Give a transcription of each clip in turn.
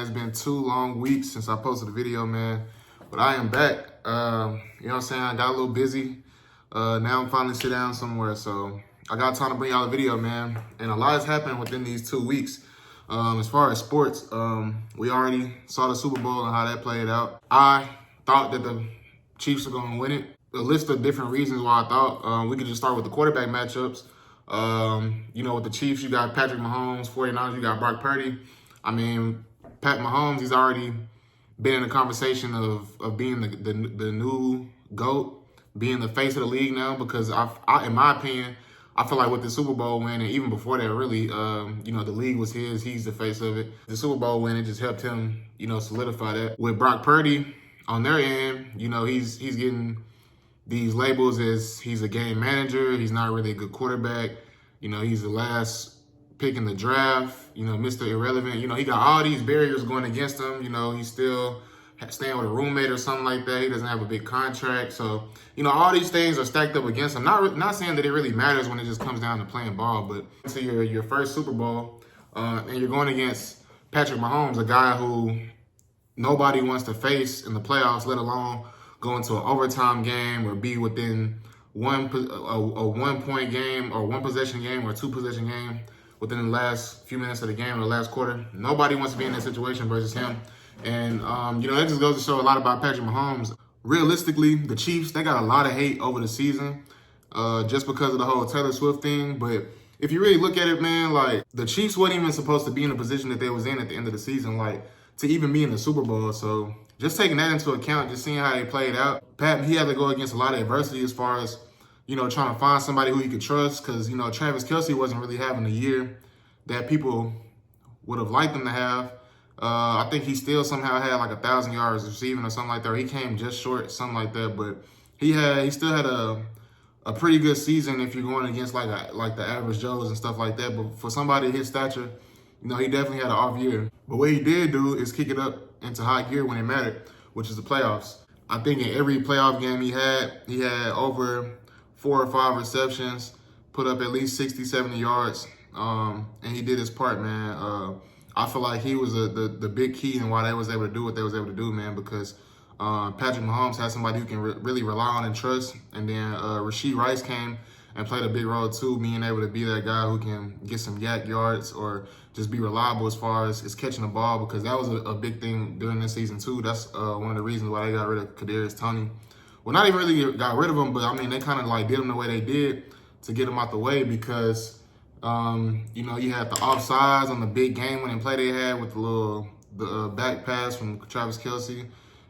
It's been 2 long weeks since I posted a video, man. But I am back. You know what I'm saying? I got a little busy. Now I'm finally sit down somewhere. So I got time to bring y'all a video, man. And a lot has happened within these 2 weeks. As far as sports, we already saw the Super Bowl and how that played out. I thought that the Chiefs are going to win it. A list of different reasons why I thought. We could just start with the quarterback matchups. You know, with the Chiefs, you got Patrick Mahomes. 49ers, you got Brock Purdy. I mean, Pat Mahomes, he's already been in the conversation of being the new GOAT, being the face of the league now, because I in my opinion, I feel like with the Super Bowl win, and even before that, really, you know, the league was his. He's the face of it. The Super Bowl win, it just helped him, you know, solidify that. With Brock Purdy, on their end, you know, he's getting these labels as he's a game manager. He's not really a good quarterback. You know, he's the last pick in the draft. You know, Mr. Irrelevant. You know, he got all these barriers going against him. You know, he's still staying with a roommate or something like that. He doesn't have a big contract. So, you know, all these things are stacked up against him. Not saying that it really matters when it just comes down to playing ball, but to your first Super Bowl, and you're going against Patrick Mahomes, a guy who nobody wants to face in the playoffs, let alone go into an overtime game or be within a 1-point game or 1-possession game or a 2-possession game within the last few minutes of the game or the last quarter. Nobody wants to be in that situation versus him. And, you know, that just goes to show a lot about Patrick Mahomes. Realistically, the Chiefs, they got a lot of hate over the season just because of the whole Taylor Swift thing. But if you really look at it, man, like, the Chiefs weren't even supposed to be in the position that they was in at the end of the season, like, to even be in the Super Bowl. So just taking that into account, just seeing how they played out, Pat, he had to go against a lot of adversity as far as, you know, trying to find somebody who he could trust, because, you know, Travis Kelce wasn't really having the year that people would have liked him to have. I think he still somehow had like 1,000 yards receiving or something like that. Or he came just short, something like that. But he still had a pretty good season if you're going against like the average Joes and stuff like that. But for somebody his stature, you know, he definitely had an off year. But what he did do is kick it up into high gear when it mattered, which is the playoffs. I think in every playoff game he had over 4 or 5 receptions, put up at least 60, 70 yards, and he did his part, man. I feel like he was the big key in why they was able to do what they was able to do, man, because Patrick Mahomes had somebody who can really rely on and trust, and then Rashee Rice came and played a big role too, being able to be that guy who can get some yak yards or just be reliable as far as catching the ball, because that was a big thing during this season too. That's one of the reasons why they got rid of Kadarius Toney. Well, not even really got rid of him, but I mean, they kind of like did him the way they did to get him out the way, because you know, you had the offsides on the big game-winning play they had with the back pass from Travis Kelce,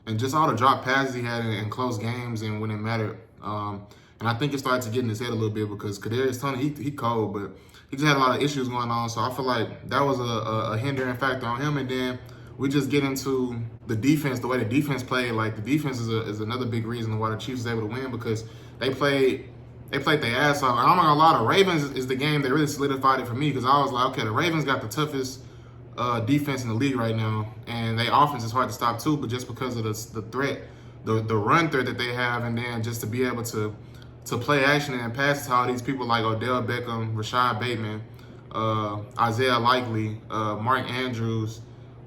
and just all the drop passes he had in close games and when it mattered. And I think it started to get in his head a little bit, because Kadarius Toney, he cold, but he just had a lot of issues going on. So I feel like that was a hindering factor on him. And then we just get into the defense, the way the defense played. Like, the defense is another big reason why the Chiefs was able to win, because they played their ass off. And I'm not gonna lie, the Ravens is the game that really solidified it for me, because I was like, okay, the Ravens got the toughest defense in the league right now, and their offense is hard to stop too. But just because of the threat, the run threat that they have, and then just to be able to play action and pass to all these people like Odell Beckham, Rashad Bateman, Isaiah Likely, Mark Andrews,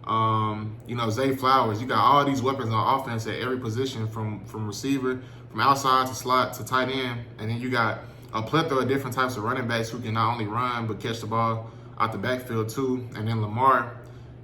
you know, Zay Flowers. You got all these weapons on offense at every position, from receiver, from outside to slot to tight end. And then you got a plethora of different types of running backs who can not only run but catch the ball out the backfield too. And then Lamar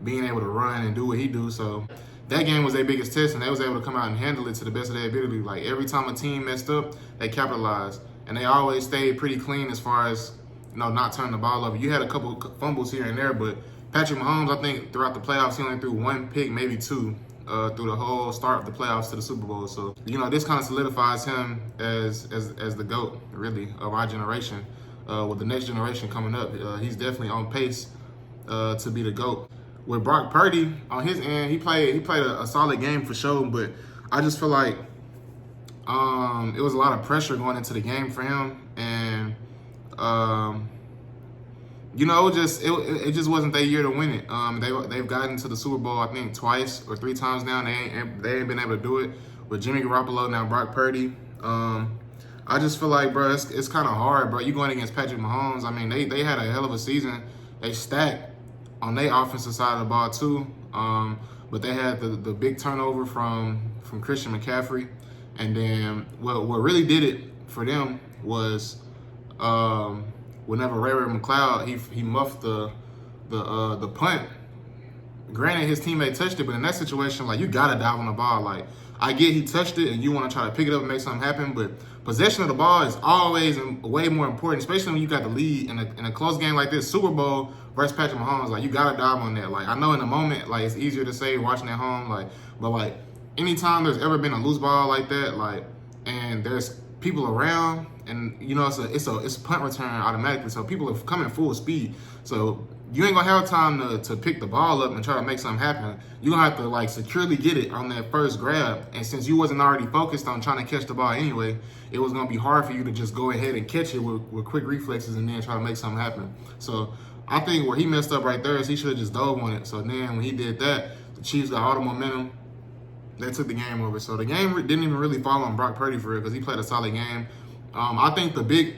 being able to run and do what he do. So that game was their biggest test, and they was able to come out and handle it to the best of their ability. Like, every time a team messed up, they capitalized. And they always stayed pretty clean as far as, you know, not turning the ball over. You had a couple fumbles here and there, but Patrick Mahomes, I think throughout the playoffs, he only threw 1 pick, maybe 2, through the whole start of the playoffs to the Super Bowl. So, you know, this kind of solidifies him as the GOAT, really, of our generation. With the next generation coming up, he's definitely on pace to be the GOAT. With Brock Purdy, on his end, he played a solid game for sure, but I just feel like it was a lot of pressure going into the game for him, and you know, it just wasn't their year to win it. They've gotten to the Super Bowl, I think, 2 or 3 times now. They ain't been able to do it with Jimmy Garoppolo, now Brock Purdy. I just feel like, bro, it's kind of hard, bro. You going against Patrick Mahomes. I mean, they had a hell of a season. They stacked. on their offensive side of the ball too. But they had the big turnover from Christian McCaffrey. And then what really did it for them was whenever Ray McCloud he muffed the punt. Granted, his teammate touched it, but in that situation, like, you gotta dive on the ball. Like, I get he touched it and you want to try to pick it up and make something happen, but possession of the ball is always way more important, especially when you got the lead in a close game like this, Super Bowl versus Patrick Mahomes. Like, you gotta dive on that. Like, I know in the moment, like, it's easier to say watching at home, like, but like anytime there's ever been a loose ball like that, like, and there's people around, and you know it's a punt return automatically, so people are coming full speed. So you ain't gonna have time to pick the ball up and try to make something happen. You're gonna have to like securely get it on that first grab. And since you wasn't already focused on trying to catch the ball anyway, it was gonna be hard for you to just go ahead and catch it with quick reflexes and then try to make something happen. So I think where he messed up right there is he should have just dove on it. So then when he did that, the Chiefs got all the momentum. They took the game over. So the game didn't even really fall on Brock Purdy for real because he played a solid game. I think the big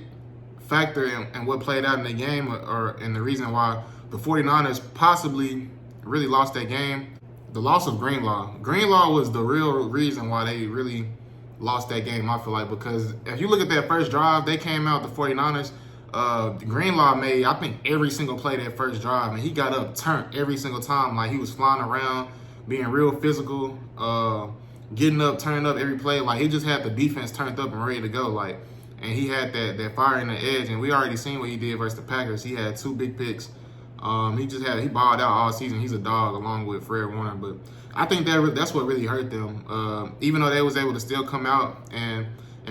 factor in what played out in the game and the reason why the 49ers possibly really lost that game, the loss of Greenlaw. Greenlaw was the real reason why they really lost that game, I feel like, because if you look at that first drive, they came out, the 49ers, Greenlaw made, I think, every single play that first drive, and he got up turned every single time. Like, he was flying around, being real physical, getting up, turning up every play. Like, he just had the defense turned up and ready to go. Like, and he had that fire in the edge, and we already seen what he did versus the Packers. He had 2 big picks. He balled out all season. He's a dog along with Fred Warner, but I think that's what really hurt them. Even though they was able to still come out and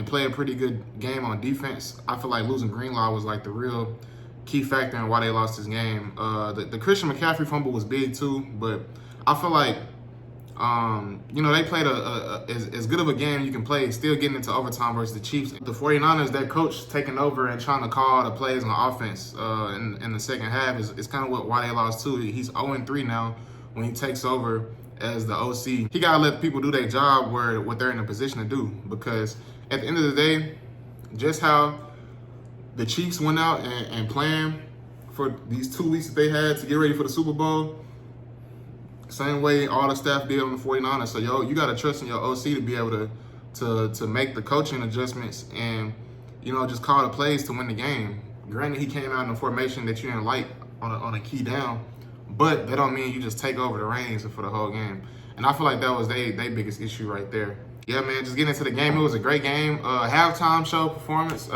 play a pretty good game on defense, I feel like losing Greenlaw was like the real key factor in why they lost this game. The Christian McCaffrey fumble was big too, but I feel like they played as good of a game you can play, still getting into overtime versus the Chiefs. The 49ers, their coach taking over and trying to call the plays on offense in the second half is kind of why they lost too. He's 0-3 now when he takes over as the OC. He got to let people do their job what they're in a position to do, because at the end of the day, just how the Chiefs went out and planned for these 2 weeks that they had to get ready for the Super Bowl, same way all the staff did on the 49ers. So, you got to trust in your OC to be able to make the coaching adjustments and, just call the plays to win the game. Granted, he came out in a formation that you didn't like on a key down, but that don't mean you just take over the reins for the whole game. And I feel like that was their biggest issue right there. Yeah, man, just getting into the game. It was a great game. Halftime show performance.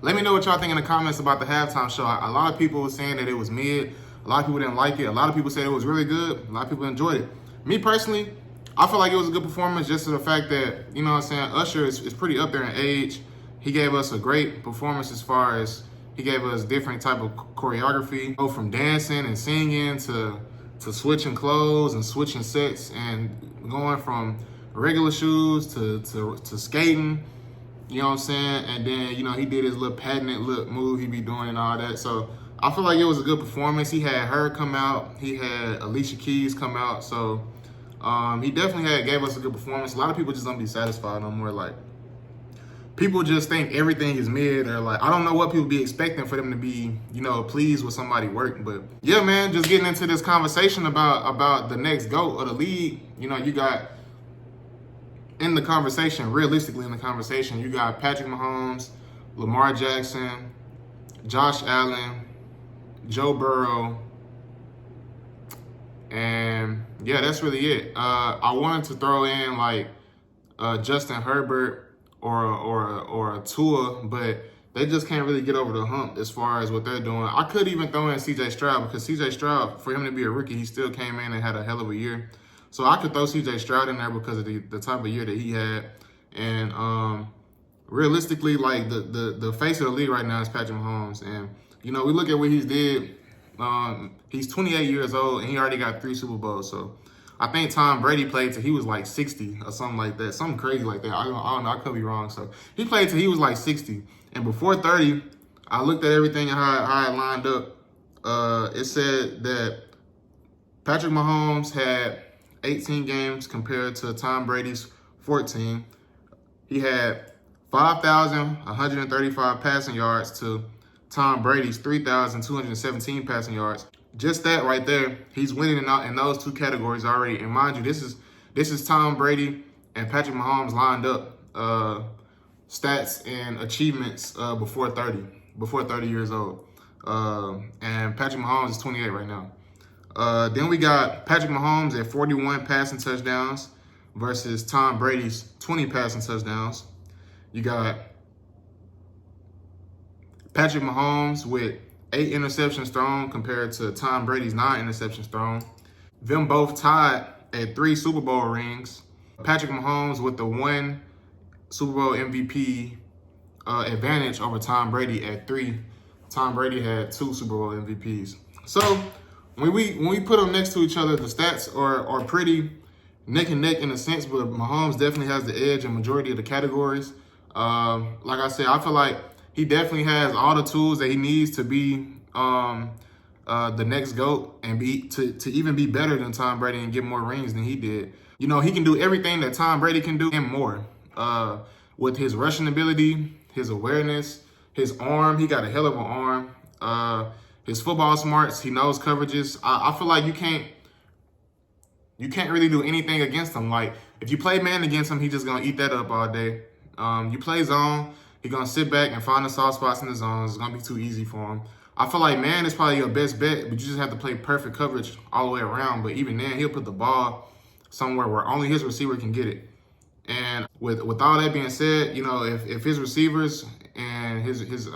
Let me know what y'all think in the comments about the halftime show. A lot of people were saying that it was mid. A lot of people didn't like it. A lot of people said it was really good. A lot of people enjoyed it. Me personally, I feel like it was a good performance just to the fact that, Usher is pretty up there in age. He gave us a great performance as far as he gave us different type of choreography. Go from dancing and singing to switching clothes and switching sets and going from regular shoes to skating. You know what I'm saying? And then, he did his little patented look move he be doing and all that. So I feel like it was a good performance. He had her come out. He had Alicia Keys come out. So he definitely gave us a good performance. A lot of people just don't be satisfied no more. Like, people just think everything is mid, or like, I don't know what people be expecting for them to be, pleased with somebody's work. But yeah, man, just getting into this conversation about the next GOAT of the league. You got in the conversation, realistically in the conversation, you got Patrick Mahomes, Lamar Jackson, Josh Allen, Joe Burrow, and yeah, that's really it. I wanted to throw in like Justin Herbert or a Tua, but they just can't really get over the hump as far as what they're doing. I could even throw in C.J. Stroud, because C.J. Stroud, for him to be a rookie, he still came in and had a hell of a year. So I could throw C.J. Stroud in there because of the type of year that he had. And realistically, like the face of the league right now is Patrick Mahomes. And we look at what he's did. He's 28 years old and he already got 3 Super Bowls. So I think Tom Brady played till he was like 60 or something like that, something crazy like that. I don't know. I could be wrong. So he played till he was like 60. And before 30, I looked at everything and how it lined up. It said that Patrick Mahomes had 18 games compared to Tom Brady's 14. He had 5,135 passing yards to Tom Brady's 3,217 passing yards. just that right there, he's winning in those two categories already. And mind you, this is Tom Brady and Patrick Mahomes lined up stats and achievements before 30 years old. And Patrick Mahomes is 28 right now. Then we got Patrick Mahomes at 41 passing touchdowns versus Tom Brady's 20 passing touchdowns. You got Patrick Mahomes with 8 interceptions thrown compared to Tom Brady's 9 interceptions thrown. Them both tied at 3 Super Bowl rings. Patrick Mahomes with the 1 Super Bowl MVP advantage over Tom Brady at 3. Tom Brady had 2 Super Bowl MVPs. So when we put them next to each other, the stats are pretty neck and neck in a sense, but Mahomes definitely has the edge in majority of the categories. Like I said, I feel like he definitely has all the tools that he needs to be the next GOAT and to even be better than Tom Brady and get more rings than he did. You know, he can do everything that Tom Brady can do and more. With his rushing ability, his awareness, his arm, he got a hell of an arm. His football smarts, he knows coverages. I feel like you can't really do anything against him. Like, if you play man against him, he's just going to eat that up all day. You play zone, he's going to sit back and find the soft spots in the zone. It's going to be too easy for him. I feel like man is probably your best bet, but you just have to play perfect coverage all the way around. But even then, he'll put the ball somewhere where only his receiver can get it. And with all that being said, you know, if his receivers and his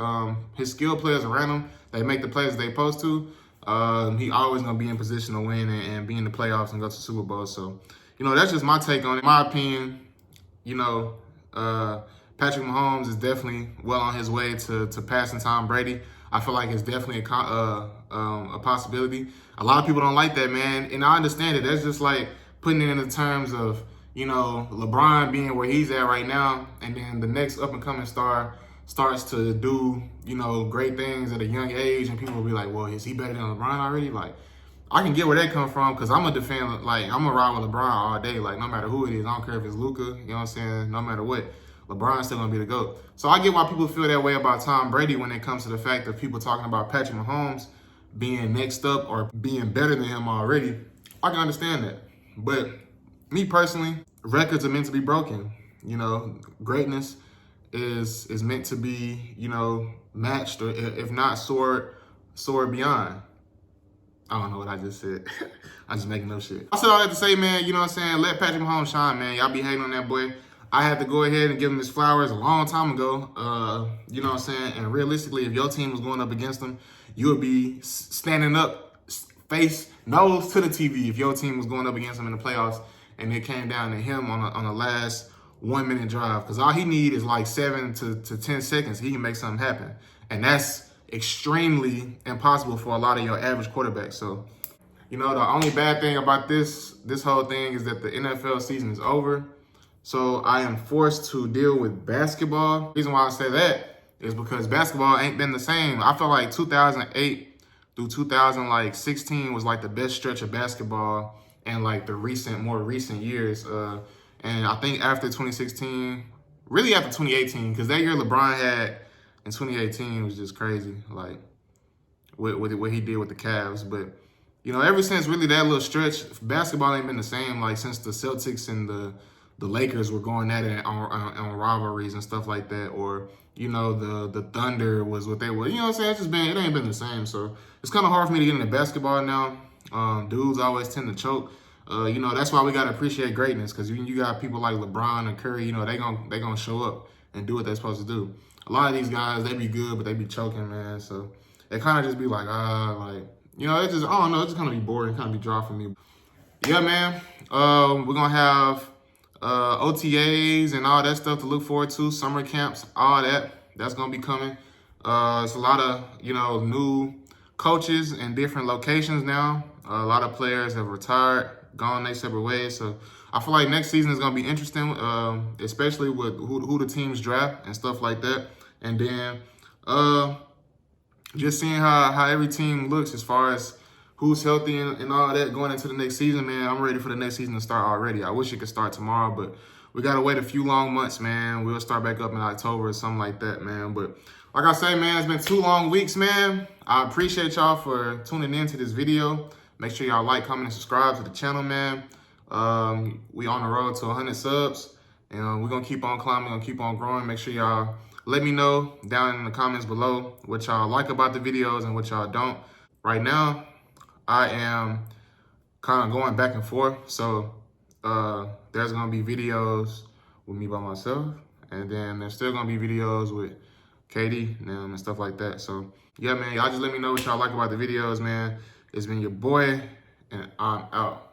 skill players around him, they make the plays they supposed to, he always gonna be in position to win and be in the playoffs and go to the Super Bowl. So, you know, that's just my take on it. In my opinion, you know, Patrick Mahomes is definitely well on his way to passing Tom Brady. I feel like it's definitely a possibility. A lot of people don't like that, man, and I understand it. That's just like putting it in the terms of, you know, LeBron being where he's at right now, and then the next up-and-coming star starts to do, you know, great things at a young age, and people will be like, well, is he better than LeBron already? Like, I can get where that comes from, because I'm a defend, like, I'm going to ride with LeBron all day, like, no matter who it is. I don't care if it's Luka, you know what I'm saying? No matter what, LeBron's still going to be the GOAT. So I get why people feel that way about Tom Brady when it comes to the fact of people talking about Patrick Mahomes being next up or being better than him already. I can understand that. But me personally, records are meant to be broken. You know, greatness is meant to be, you know, matched, or if not soared beyond. I don't know what I just said. I'm just making up shit. I said all that to say, man, you know what I'm saying? Let Patrick Mahomes shine, man. Y'all be hating on that boy. I had to go ahead and give him his flowers a long time ago. You know what I'm saying? And realistically, if your team was going up against him, you would be standing up, face, nose to the TV if your team was going up against him in the playoffs and it came down to him on a last 1 minute drive. Because all he need is like 7 to 10 seconds. He can make something happen. And that's extremely impossible for a lot of your average quarterbacks. So, you know, the only bad thing about this whole thing is that the NFL season is over. So I am forced to deal with basketball. The reason why I say that is because basketball ain't been the same. I feel like 2008 through 2016 was like the best stretch of basketball in like the more recent years. And I think after 2016, really after 2018, because that year LeBron had in 2018 was just crazy, like what he did with the Cavs. But, you know, ever since really that little stretch, basketball ain't been the same, like since the Celtics and the Lakers were going at it on rivalries and stuff like that, or, you know, the Thunder was what they were. You know what I'm saying? It ain't been the same. So it's kind of hard for me to get into basketball now. Dudes always tend to choke. You know, that's why we gotta appreciate greatness, because you got people like LeBron and Curry. You know, they gonna show up and do what they're supposed to do. A lot of these guys, they be good, but they be choking, man. So it kind of just be like, you know, it just, I don't know, it's just kind of be boring, kind of be dry for me. Yeah, man. We're gonna have OTAs and all that stuff to look forward to, summer camps, all that's gonna be coming. It's a lot of, you know, new coaches in different locations now. A lot of players have retired, gone their separate ways. So I feel like next season is gonna be interesting, especially with who the teams draft and stuff like that. And then just seeing how every team looks as far as who's healthy and all that going into the next season, man. I'm ready for the next season to start already. I wish it could start tomorrow, but we gotta wait a few long months, man. We'll start back up in October or something like that, man. But like I say, man, it's been 2 long weeks, man. I appreciate y'all for tuning in to this video. Make sure y'all like, comment, and subscribe to the channel, man. We on the road to 100 subs, and we're gonna keep on climbing, gonna keep on growing. Make sure y'all let me know down in the comments below what y'all like about the videos and what y'all don't. Right now, I am kind of going back and forth. So there's gonna be videos with me by myself, and then there's still gonna be videos with Katie and stuff like that. So yeah, man, y'all just let me know what y'all like about the videos, man. It's been your boy, and I'm out.